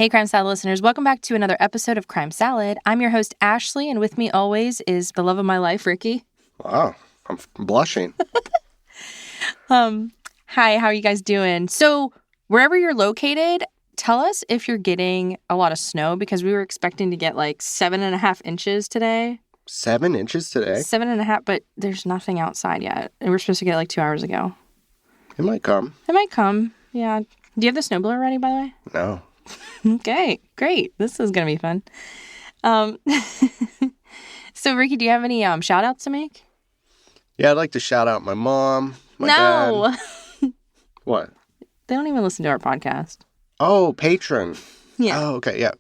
Hey, Crime Salad listeners. Welcome back to another episode of Crime Salad. I'm your host, Ashley, and with me always is the love of my life, Ricky. Wow, I'm blushing. Hi, how are you guys doing? So, wherever you're located, tell us if you're getting a lot of snow, because we were expecting to get like 7.5 inches today. 7 inches today? 7.5, but there's nothing outside yet. And we're supposed to get it like 2 hours ago. It might come. It might come, yeah. Do you have the snowblower ready, by the way? No. Okay, great. This is going to be fun. So, Ricky, do you have any shout-outs to make? Yeah, I'd like to shout out my mom, my dad. What? They don't even listen to our podcast. Oh, patron. Yeah. Oh, okay, yeah.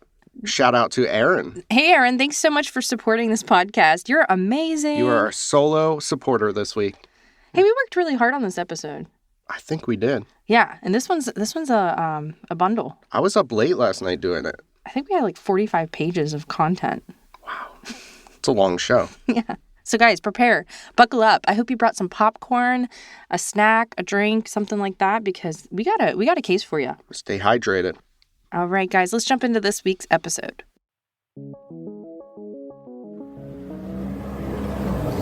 Shout out to Aaron. Hey, Aaron, thanks so much for supporting this podcast. You're amazing. You are our solo supporter this week. Hey, we worked really hard on this episode. I think we did. Yeah, and this one's a bundle. I was up late last night doing it. I think we had like 45 pages of content. Wow. It's a long show. Yeah. So guys, prepare. Buckle up. I hope you brought some popcorn, a snack, a drink, something like that, because we got a case for you. Stay hydrated. All right, guys, let's jump into this week's episode.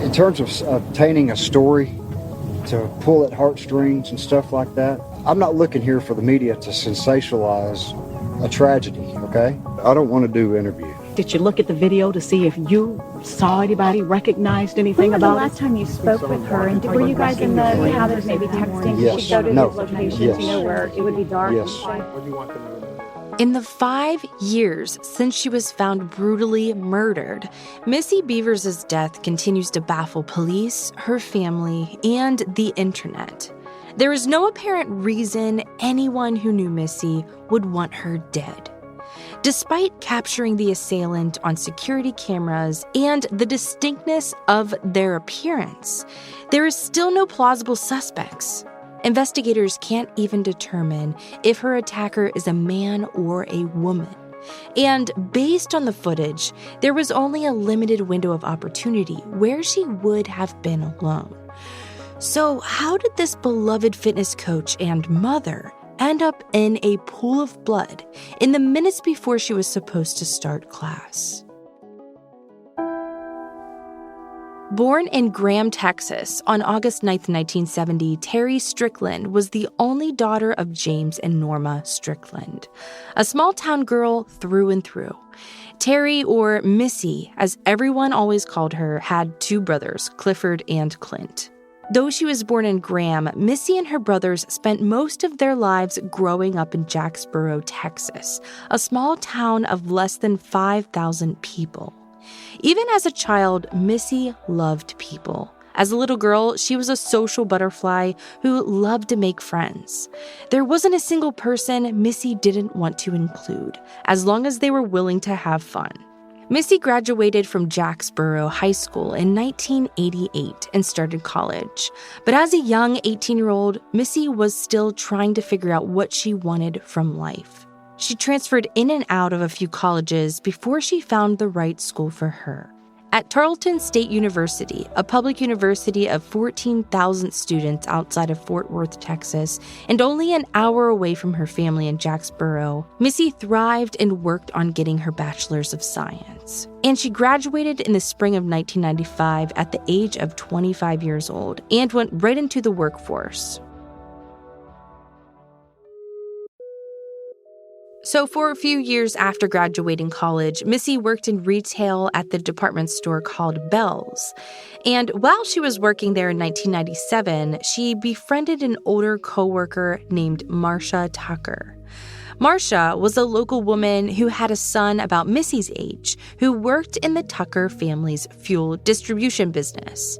In terms of obtaining a story to pull at heartstrings and stuff like that, I'm not looking here for the media to sensationalize a tragedy, okay? I don't want to do interviews. Did you look at the video to see if you saw anybody, recognized anything about it? When was the last time you spoke with her? And were you guys in the house maybe texting? Yes. Did she go to No. his location Yes. to know where it would be dark? Yes. In the 5 years since she was found brutally murdered, Missy Bevers' death continues to baffle police, her family, and the internet. There is no apparent reason anyone who knew Missy would want her dead. Despite capturing the assailant on security cameras and the distinctness of their appearance, there is still no plausible suspects. Investigators can't even determine if her attacker is a man or a woman. And based on the footage, there was only a limited window of opportunity where she would have been alone. So how did this beloved fitness coach and mother end up in a pool of blood in the minutes before she was supposed to start class? Born in Graham, Texas, on August 9, 1970, Terry Strickland was the only daughter of James and Norma Strickland, a small-town girl through and through. Terry, or Missy, as everyone always called her, had 2 brothers, Clifford and Clint. Though she was born in Graham, Missy and her brothers spent most of their lives growing up in Jacksboro, Texas, a small town of less than 5,000 people. Even as a child, Missy loved people. As a little girl, she was a social butterfly who loved to make friends. There wasn't a single person Missy didn't want to include, as long as they were willing to have fun. Missy graduated from Jacksboro High School in 1988 and started college. But as a young 18-year-old, Missy was still trying to figure out what she wanted from life. She transferred in and out of a few colleges before she found the right school for her. At Tarleton State University, a public university of 14,000 students outside of Fort Worth, Texas, and only an hour away from her family in Jacksboro, Missy thrived and worked on getting her Bachelor's of Science. And she graduated in the spring of 1995 at the age of 25 years old and went right into the workforce. So for a few years after graduating college, Missy worked in retail at the department store called Bells. And while she was working there in 1997, she befriended an older coworker named Marcia Tucker. Marcia was a local woman who had a son about Missy's age who worked in the Tucker family's fuel distribution business.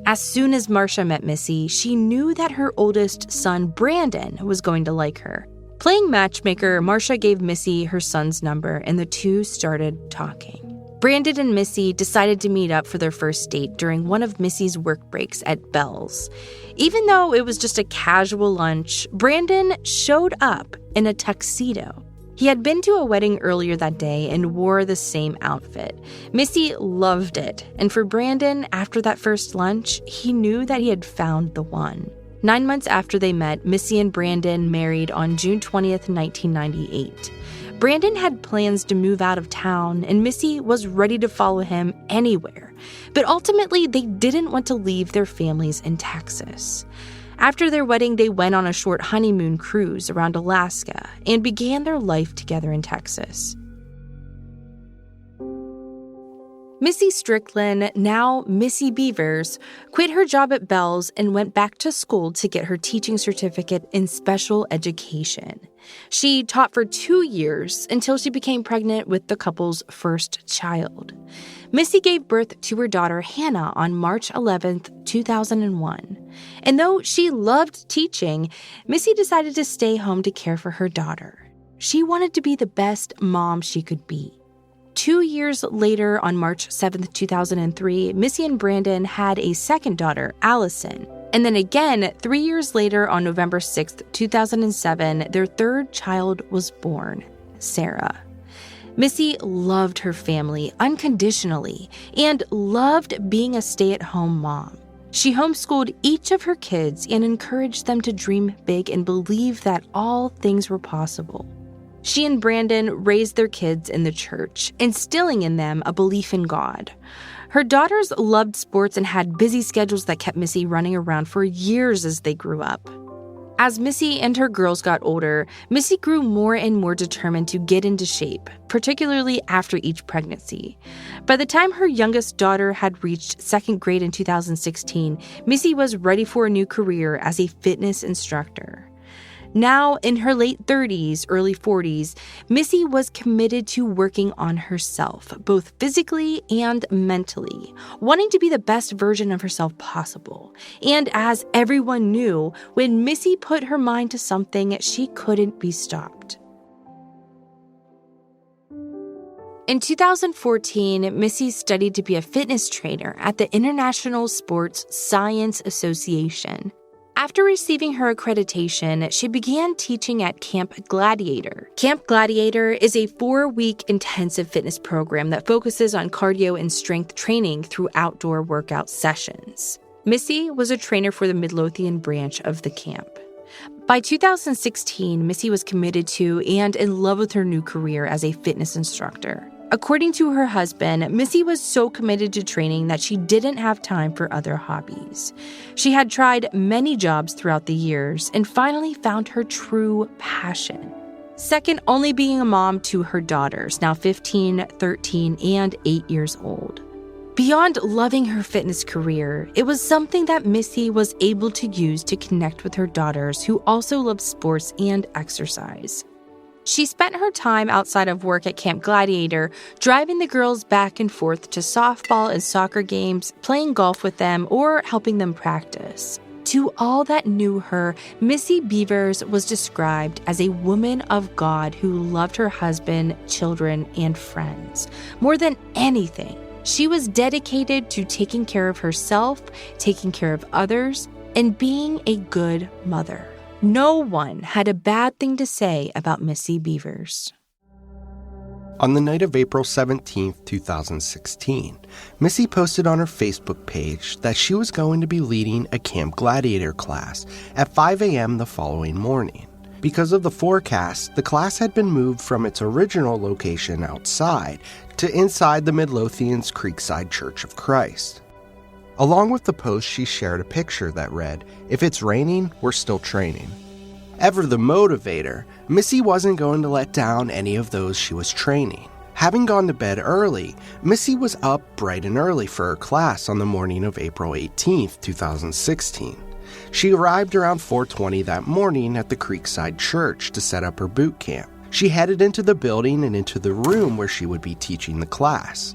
As soon as Marcia met Missy, she knew that her oldest son, Brandon, was going to like her. Playing matchmaker, Marcia gave Missy her son's number, and the two started talking. Brandon and Missy decided to meet up for their first date during one of Missy's work breaks at Bell's. Even though it was just a casual lunch, Brandon showed up in a tuxedo. He had been to a wedding earlier that day and wore the same outfit. Missy loved it, and for Brandon, after that first lunch, he knew that he had found the one. 9 months after they met, Missy and Brandon married on June 20th, 1998. Brandon had plans to move out of town, and Missy was ready to follow him anywhere. But ultimately, they didn't want to leave their families in Texas. After their wedding, they went on a short honeymoon cruise around Alaska and began their life together in Texas. Missy Strickland, now Missy Bevers, quit her job at Bell's and went back to school to get her teaching certificate in special education. She taught for 2 years until she became pregnant with the couple's first child. Missy gave birth to her daughter Hannah on March 11th, 2001. And though she loved teaching, Missy decided to stay home to care for her daughter. She wanted to be the best mom she could be. 2 years later, on March 7th, 2003, Missy and Brandon had a second daughter, Allison. And then again, 3 years later, on November 6th, 2007, their third child was born, Sarah. Missy loved her family unconditionally and loved being a stay-at-home mom. She homeschooled each of her kids and encouraged them to dream big and believe that all things were possible. She and Brandon raised their kids in the church, instilling in them a belief in God. Her daughters loved sports and had busy schedules that kept Missy running around for years as they grew up. As Missy and her girls got older, Missy grew more and more determined to get into shape, particularly after each pregnancy. By the time her youngest daughter had reached second grade in 2016, Missy was ready for a new career as a fitness instructor. Now, in her late 30s, early 40s, Missy was committed to working on herself, both physically and mentally, wanting to be the best version of herself possible. And as everyone knew, when Missy put her mind to something, she couldn't be stopped. In 2014, Missy studied to be a fitness trainer at the International Sports Science Association. After receiving her accreditation, she began teaching at Camp Gladiator. Camp Gladiator is a 4-week intensive fitness program that focuses on cardio and strength training through outdoor workout sessions. Missy was a trainer for the Midlothian branch of the camp. By 2016, Missy was committed to and in love with her new career as a fitness instructor. According to her husband, Missy was so committed to training that she didn't have time for other hobbies. She had tried many jobs throughout the years and finally found her true passion. Second only being a mom to her daughters, now 15, 13, and 8 years old. Beyond loving her fitness career, it was something that Missy was able to use to connect with her daughters who also loved sports and exercise. She spent her time outside of work at Camp Gladiator, driving the girls back and forth to softball and soccer games, playing golf with them, or helping them practice. To all that knew her, Missy Bevers was described as a woman of God who loved her husband, children, and friends. More than anything, she was dedicated to taking care of herself, taking care of others, and being a good mother. No one had a bad thing to say about Missy Bevers. On the night of April 17, 2016, Missy posted on her Facebook page that she was going to be leading a Camp Gladiator class at 5 a.m. the following morning. Because of the forecast, the class had been moved from its original location outside to inside the Midlothian's Creekside Church of Christ. Along with the post, she shared a picture that read, "If it's raining, we're still training." Ever the motivator, Missy wasn't going to let down any of those she was training. Having gone to bed early, Missy was up bright and early for her class on the morning of April 18, 2016. She arrived around 4:20 that morning at the Creekside Church to set up her boot camp. She headed into the building and into the room where she would be teaching the class.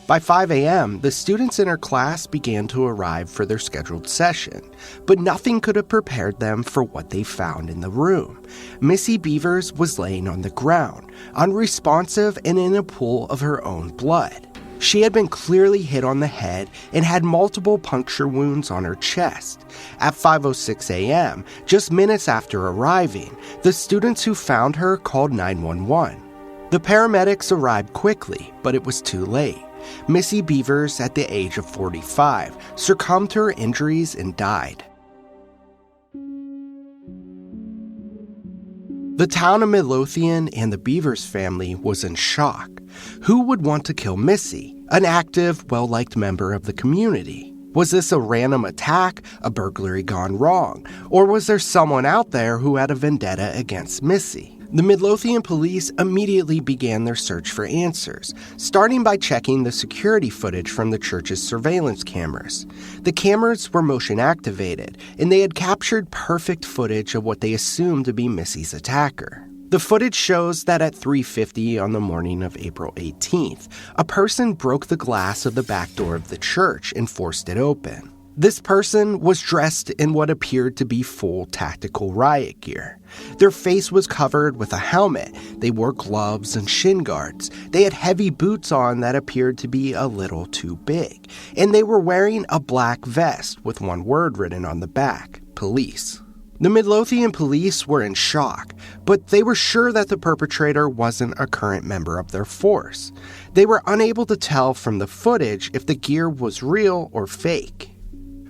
By 5 a.m., the students in her class began to arrive for their scheduled session, but nothing could have prepared them for what they found in the room. Missy Bevers was laying on the ground, unresponsive and in a pool of her own blood. She had been clearly hit on the head and had multiple puncture wounds on her chest. At 5:06 a.m., just minutes after arriving, the students who found her called 911. The paramedics arrived quickly, but it was too late. Missy Bevers, at the age of 45, succumbed to her injuries and died. The town of Midlothian and the Bevers family was in shock. Who would want to kill Missy, an active, well-liked member of the community? Was this a random attack, a burglary gone wrong, or was there someone out there who had a vendetta against Missy? The Midlothian police immediately began their search for answers, starting by checking the security footage from the church's surveillance cameras. The cameras were motion activated, and they had captured perfect footage of what they assumed to be Missy's attacker. The footage shows that at 3:50 on the morning of April 18th, a person broke the glass of the back door of the church and forced it open. This person was dressed in what appeared to be full tactical riot gear. Their face was covered with a helmet. They wore gloves and shin guards. They had heavy boots on that appeared to be a little too big. And they were wearing a black vest with one word written on the back: police. The Midlothian police were in shock, but they were sure that the perpetrator wasn't a current member of their force. They were unable to tell from the footage if the gear was real or fake.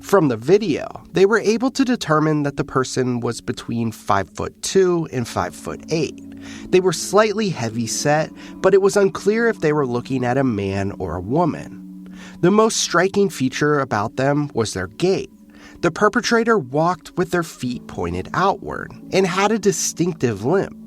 From the video, they were able to determine that the person was between 5'2" and 5'8". They were slightly heavy set, but it was unclear if they were looking at a man or a woman. The most striking feature about them was their gait. The perpetrator walked with their feet pointed outward and had a distinctive limp.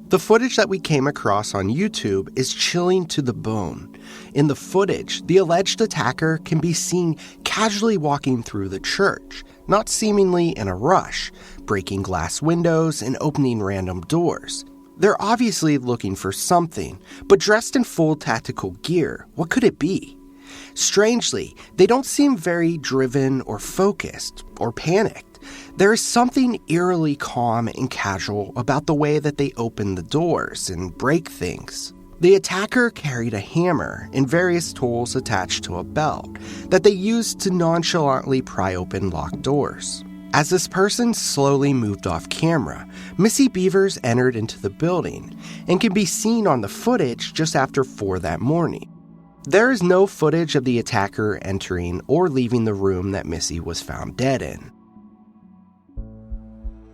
The footage that we came across on YouTube is chilling to the bone. In the footage, the alleged attacker can be seen casually walking through the church, not seemingly in a rush, breaking glass windows and opening random doors. They're obviously looking for something, but dressed in full tactical gear, what could it be? Strangely, they don't seem very driven or focused or panicked. There is something eerily calm and casual about the way that they open the doors and break things. The attacker carried a hammer and various tools attached to a belt that they used to nonchalantly pry open locked doors. As this person slowly moved off camera, Missy Bevers entered into the building and can be seen on the footage just after 4 that morning. There is no footage of the attacker entering or leaving the room that Missy was found dead in.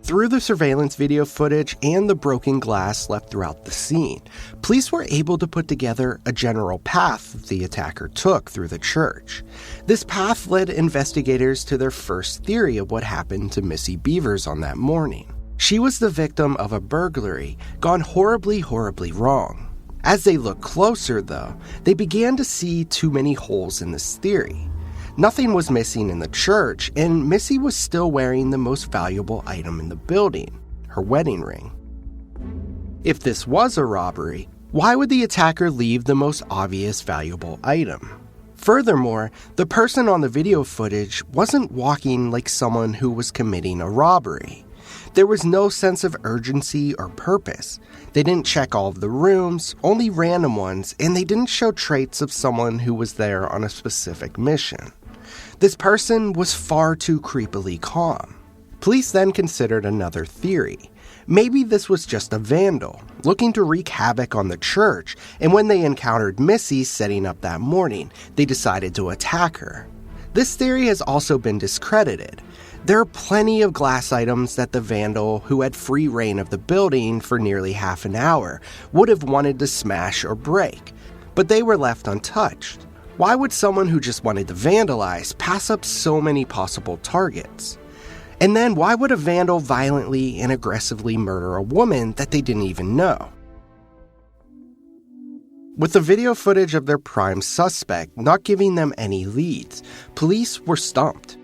Through the surveillance video footage and the broken glass left throughout the scene, police were able to put together a general path the attacker took through the church. This path led investigators to their first theory of what happened to Missy Bevers on that morning. She was the victim of a burglary gone horribly, horribly wrong. As they looked closer, though, they began to see too many holes in this theory. Nothing was missing in the church, and Missy was still wearing the most valuable item in the building, her wedding ring. If this was a robbery, why would the attacker leave the most obvious valuable item? Furthermore, the person on the video footage wasn't walking like someone who was committing a robbery. There was no sense of urgency or purpose. They didn't check all of the rooms, only random ones, and they didn't show traits of someone who was there on a specific mission. This person was far too creepily calm. Police then considered another theory. Maybe this was just a vandal, looking to wreak havoc on the church, and when they encountered Missy setting up that morning, they decided to attack her. This theory has also been discredited. There are plenty of glass items that the vandal, who had free reign of the building for nearly half an hour, would have wanted to smash or break, but they were left untouched. Why would someone who just wanted to vandalize pass up so many possible targets? And then why would a vandal violently and aggressively murder a woman that they didn't even know? With the video footage of their prime suspect not giving them any leads, police were stumped.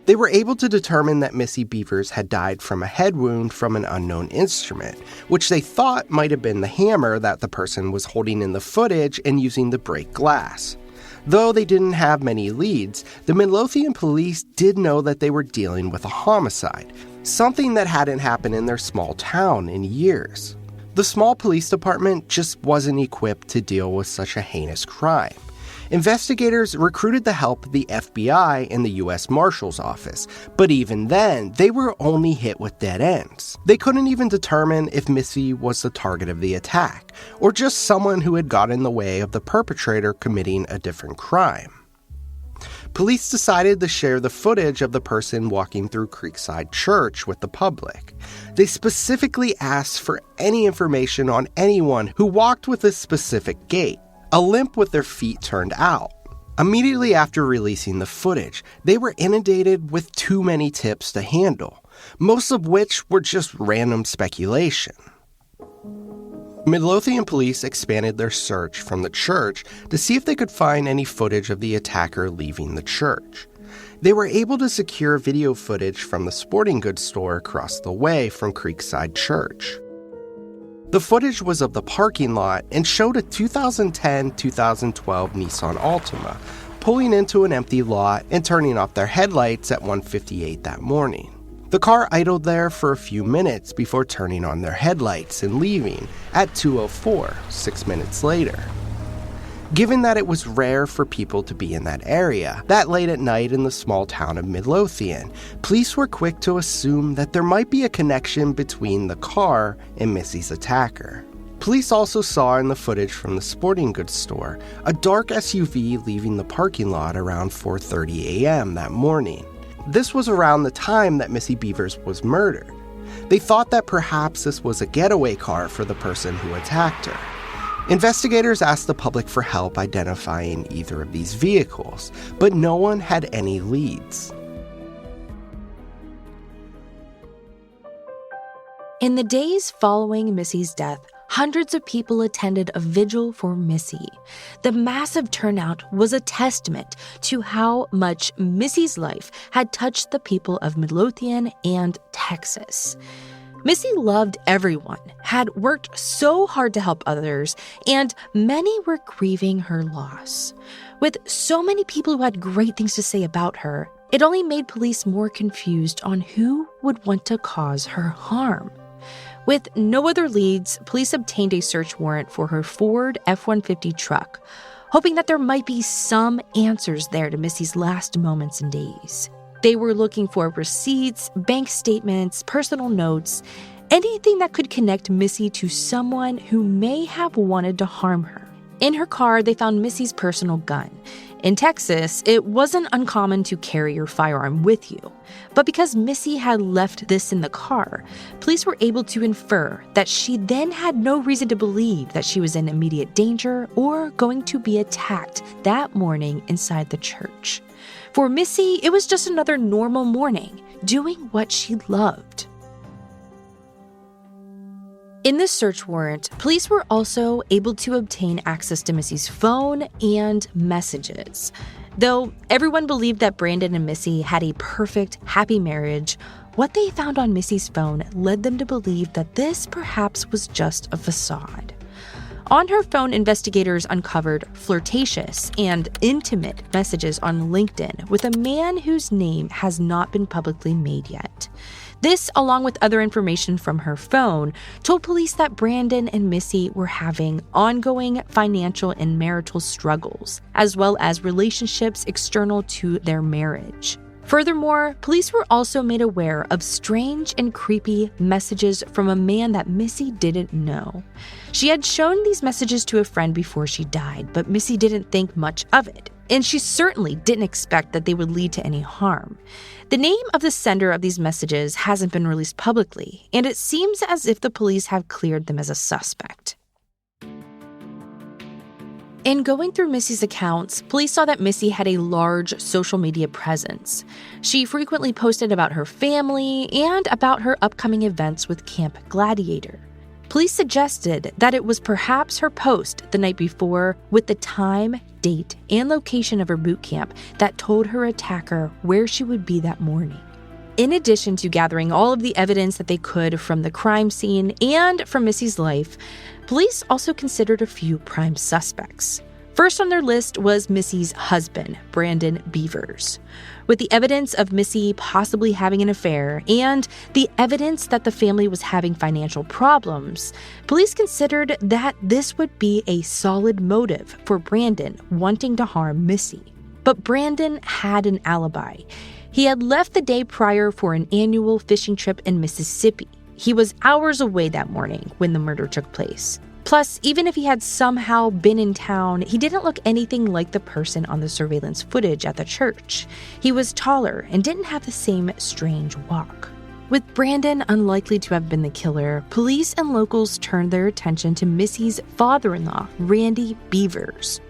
They were able to determine that Missy Bevers had died from a head wound from an unknown instrument, which they thought might have been the hammer that the person was holding in the footage and using to break glass. Though they didn't have many leads, the Midlothian police did know that they were dealing with a homicide, something that hadn't happened in their small town in years. The small police department just wasn't equipped to deal with such a heinous crime. Investigators recruited the help of the FBI and the U.S. Marshal's Office, but even then, they were only hit with dead ends. They couldn't even determine if Missy was the target of the attack, or just someone who had got in the way of the perpetrator committing a different crime. Police decided to share the footage of the person walking through Creekside Church with the public. They specifically asked for any information on anyone who walked with a specific gait, a limp with their feet turned out. Immediately after releasing the footage, they were inundated with too many tips to handle, most of which were just random speculation. Midlothian police expanded their search from the church to see if they could find any footage of the attacker leaving the church. They were able to secure video footage from the sporting goods store across the way from Creekside Church. The footage was of the parking lot and showed a 2010-2012 Nissan Altima pulling into an empty lot and turning off their headlights at 1:58 that morning. The car idled there for a few minutes before turning on their headlights and leaving at 2:04, 6 minutes later. Given that it was rare for people to be in that area that late at night in the small town of Midlothian, police were quick to assume that there might be a connection between the car and Missy's attacker. Police also saw in the footage from the sporting goods store a dark SUV leaving the parking lot around 4:30 a.m. that morning. This was around the time that Missy Bevers was murdered. They thought that perhaps this was a getaway car for the person who attacked her. Investigators asked the public for help identifying either of these vehicles, but no one had any leads. In the days following Missy's death, hundreds of people attended a vigil for Missy. The massive turnout was a testament to how much Missy's life had touched the people of Midlothian and Texas. Missy loved everyone, had worked so hard to help others, and many were grieving her loss. With so many people who had great things to say about her, it only made police more confused on who would want to cause her harm. With no other leads, police obtained a search warrant for her Ford F-150 truck, hoping that there might be some answers there to Missy's last moments and days. They were looking for receipts, bank statements, personal notes, anything that could connect Missy to someone who may have wanted to harm her. In her car, they found Missy's personal gun. In Texas, it wasn't uncommon to carry your firearm with you. But because Missy had left this in the car, police were able to infer that she then had no reason to believe that she was in immediate danger or going to be attacked that morning inside the church. For Missy, it was just another normal morning, doing what she loved. In this search warrant, police were also able to obtain access to Missy's phone and messages. Though everyone believed that Brandon and Missy had a perfect, happy marriage, what they found on Missy's phone led them to believe that this perhaps was just a facade. On her phone, investigators uncovered flirtatious and intimate messages on LinkedIn with a man whose name has not been publicly made yet. This, along with other information from her phone, told police that Brandon and Missy were having ongoing financial and marital struggles, as well as relationships external to their marriage. Furthermore, police were also made aware of strange and creepy messages from a man that Missy didn't know. She had shown these messages to a friend before she died, but Missy didn't think much of it, and she certainly didn't expect that they would lead to any harm. The name of the sender of these messages hasn't been released publicly, and it seems as if the police have cleared them as a suspect. In going through Missy's accounts, police saw that Missy had a large social media presence. She frequently posted about her family and about her upcoming events with Camp Gladiator. Police suggested that it was perhaps her post the night before with the time, date, and location of her boot camp that told her attacker where she would be that morning. In addition to gathering all of the evidence that they could from the crime scene and from Missy's life, police also considered a few prime suspects. First on their list was Missy's husband, Brandon Bevers. With the evidence of Missy possibly having an affair and the evidence that the family was having financial problems, police considered that this would be a solid motive for Brandon wanting to harm Missy. But Brandon had an alibi. He had left the day prior for an annual fishing trip in Mississippi. He was hours away that morning when the murder took place. Plus, Plus, even if he had somehow been in town, he didn't look anything like the person on the surveillance footage at the church. He was taller and didn't have the same strange walk. With Brandon unlikely to have been the killer, police and locals turned their attention to Missy's father-in-law, Randy Bevers.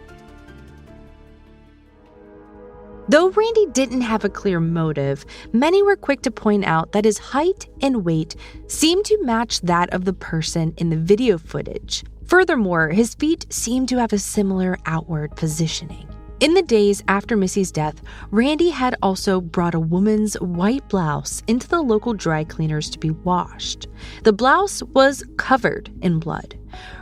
Though Randy didn't have a clear motive, many were quick to point out that his height and weight seemed to match that of the person in the video footage. Furthermore, his feet seemed to have a similar outward positioning. In the days after Missy's death, Randy had also brought a woman's white blouse into the local dry cleaners to be washed. The blouse was covered in blood.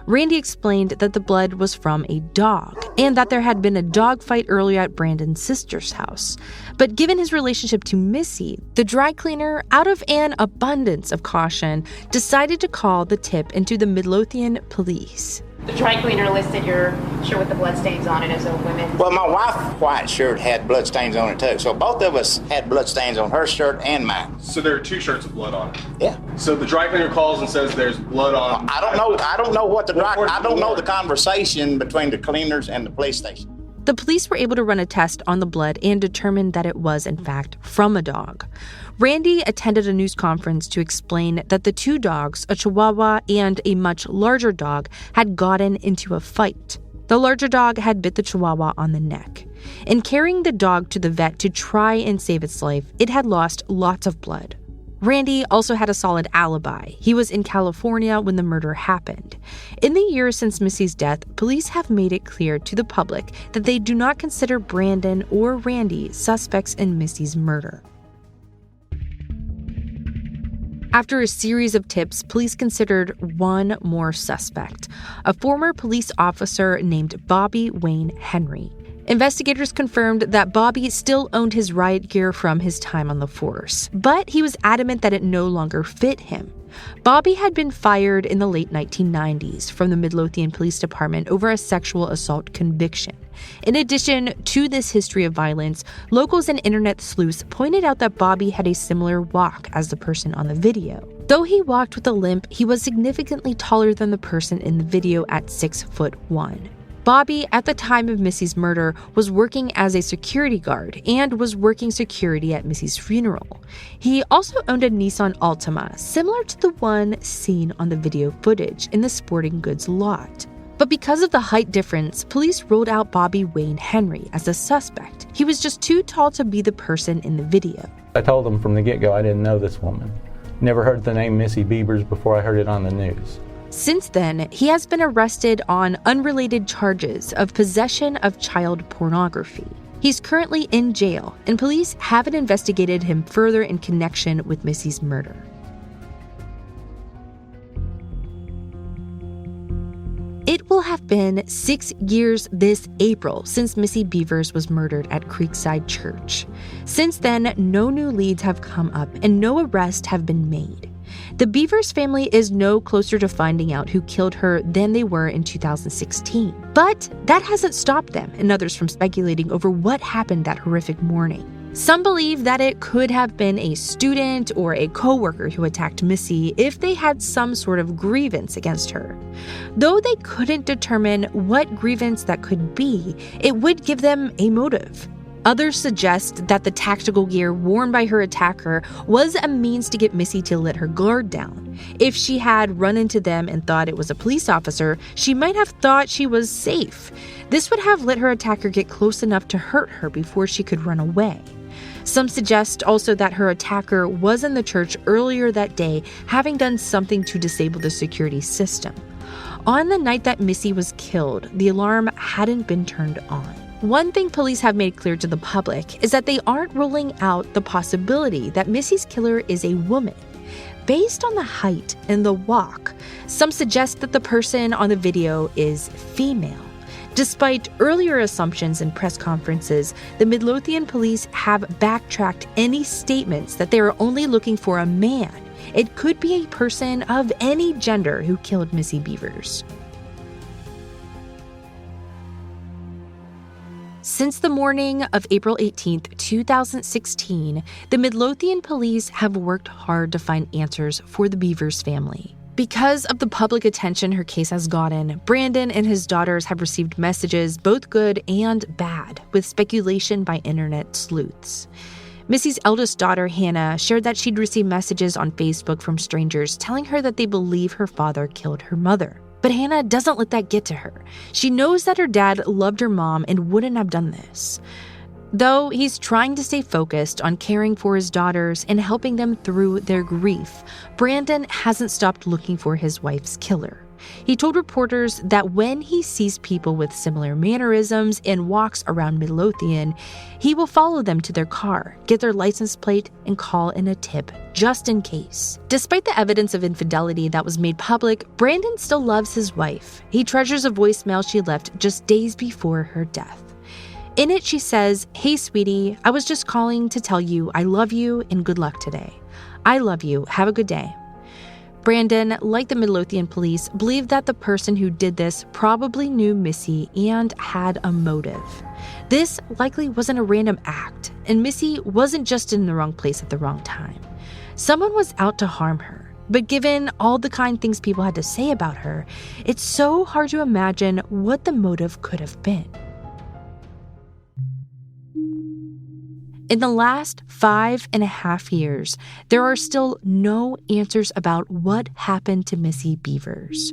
Randy explained that the blood was from a dog and that there had been a dog fight earlier at Brandon's sister's house. But given his relationship to Missy, the dry cleaner, out of an abundance of caution, decided to call the tip into the Midlothian police. The dry cleaner listed your shirt with the bloodstains on it as a women's. Well, my wife's white shirt had bloodstains on it too. So both of us had bloodstains on her shirt and mine. So there are 2 shirts of blood on it. Yeah. So the dry cleaner calls and says there's blood on. I don't know what the I don't know the conversation between the cleaners and the police station. The police were able to run a test on the blood and determined that it was, in fact, from a dog. Randy attended a news conference to explain that the 2 dogs, a Chihuahua and a much larger dog, had gotten into a fight. The larger dog had bit the Chihuahua on the neck. In carrying the dog to the vet to try and save its life, it had lost lots of blood. Randy also had a solid alibi. He was in California when the murder happened. In the years since Missy's death, police have made it clear to the public that they do not consider Brandon or Randy suspects in Missy's murder. After a series of tips, police considered one more suspect, a former police officer named Bobby Wayne Henry. Investigators confirmed that Bobby still owned his riot gear from his time on the force, but he was adamant that it no longer fit him. Bobby had been fired in the late 1990s from the Midlothian Police Department over a sexual assault conviction. In addition to this history of violence, locals and internet sleuths pointed out that Bobby had a similar walk as the person on the video. Though he walked with a limp, he was significantly taller than the person in the video at 6'1". Bobby, at the time of Missy's murder, was working as a security guard and was working security at Missy's funeral. He also owned a Nissan Altima, similar to the one seen on the video footage in the sporting goods lot. But because of the height difference, police ruled out Bobby Wayne Henry as a suspect. He was just too tall to be the person in the video. I told them from the get-go I didn't know this woman. Never heard the name Missy Bevers before I heard it on the news. Since then, he has been arrested on unrelated charges of possession of child pornography. He's currently in jail, and police haven't investigated him further in connection with Missy's murder. It will have been 6 years this April since Missy Bevers was murdered at Creekside Church. Since then, no new leads have come up and no arrests have been made. The Bevers family is no closer to finding out who killed her than they were in 2016. But that hasn't stopped them and others from speculating over what happened that horrific morning. Some believe that it could have been a student or a coworker who attacked Missy if they had some sort of grievance against her. Though they couldn't determine what grievance that could be, it would give them a motive. Others suggest that the tactical gear worn by her attacker was a means to get Missy to let her guard down. If she had run into them and thought it was a police officer, she might have thought she was safe. This would have let her attacker get close enough to hurt her before she could run away. Some suggest also that her attacker was in the church earlier that day, having done something to disable the security system. On the night that Missy was killed, the alarm hadn't been turned on. One thing police have made clear to the public is that they aren't ruling out the possibility that Missy's killer is a woman. Based on the height and the walk, some suggest that the person on the video is female. Despite earlier assumptions in press conferences, the Midlothian police have backtracked any statements that they are only looking for a man. It could be a person of any gender who killed Missy Bevers. Since the morning of April 18, 2016, the Midlothian police have worked hard to find answers for the Bevers family. Because of the public attention her case has gotten, Brandon and his daughters have received messages, both good and bad, with speculation by internet sleuths. Missy's eldest daughter, Hannah, shared that she'd received messages on Facebook from strangers telling her that they believe her father killed her mother. But Hannah doesn't let that get to her. She knows that her dad loved her mom and wouldn't have done this. Though he's trying to stay focused on caring for his daughters and helping them through their grief, Brandon hasn't stopped looking for his wife's killer. He told reporters that when he sees people with similar mannerisms and walks around Midlothian, he will follow them to their car, get their license plate, and call in a tip, just in case. Despite the evidence of infidelity that was made public, Brandon still loves his wife. He treasures a voicemail she left just days before her death. In it, she says, "Hey, sweetie, I was just calling to tell you I love you and good luck today. I love you. Have a good day." Brandon, like the Midlothian police, believed that the person who did this probably knew Missy and had a motive. This likely wasn't a random act, and Missy wasn't just in the wrong place at the wrong time. Someone was out to harm her. But given all the kind things people had to say about her, it's so hard to imagine what the motive could have been. In the last 5.5 years, there are still no answers about what happened to Missy Bevers.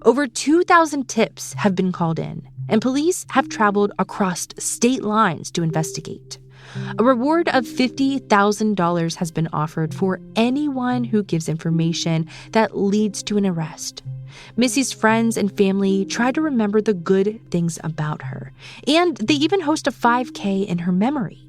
Over 2,000 tips have been called in, and police have traveled across state lines to investigate. A reward of $50,000 has been offered for anyone who gives information that leads to an arrest. Missy's friends and family try to remember the good things about her, and they even host a 5K in her memory.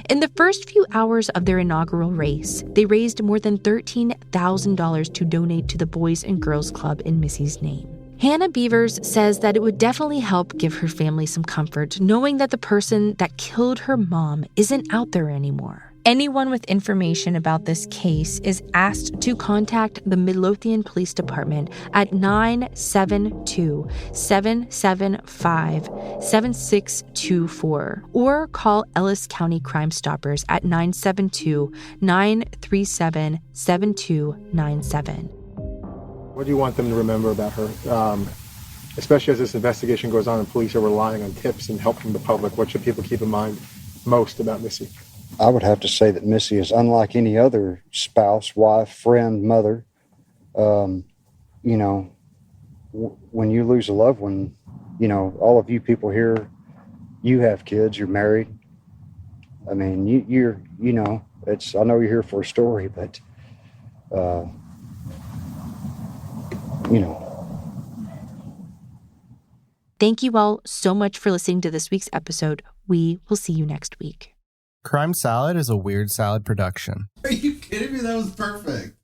In the first few hours of their inaugural race, they raised more than $13,000 to donate to the Boys and Girls Club in Missy's name. Hannah Bevers says that it would definitely help give her family some comfort knowing that the person that killed her mom isn't out there anymore. Anyone with information about this case is asked to contact the Midlothian Police Department at 972-775-7624 or call Ellis County Crime Stoppers at 972-937-7297. What do you want them to remember about her? Especially as this investigation goes on and police are relying on tips and help from the public, what should people keep in mind most about Missy? I would have to say that Missy is unlike any other spouse, wife, friend, mother. When you lose a loved one, all of you people here, you have kids, you're married. I mean, I know you're here for a story, but, Thank you all so much for listening to this week's episode. We will see you next week. Crime Salad is a Weird Salad production. Are you kidding me? That was perfect.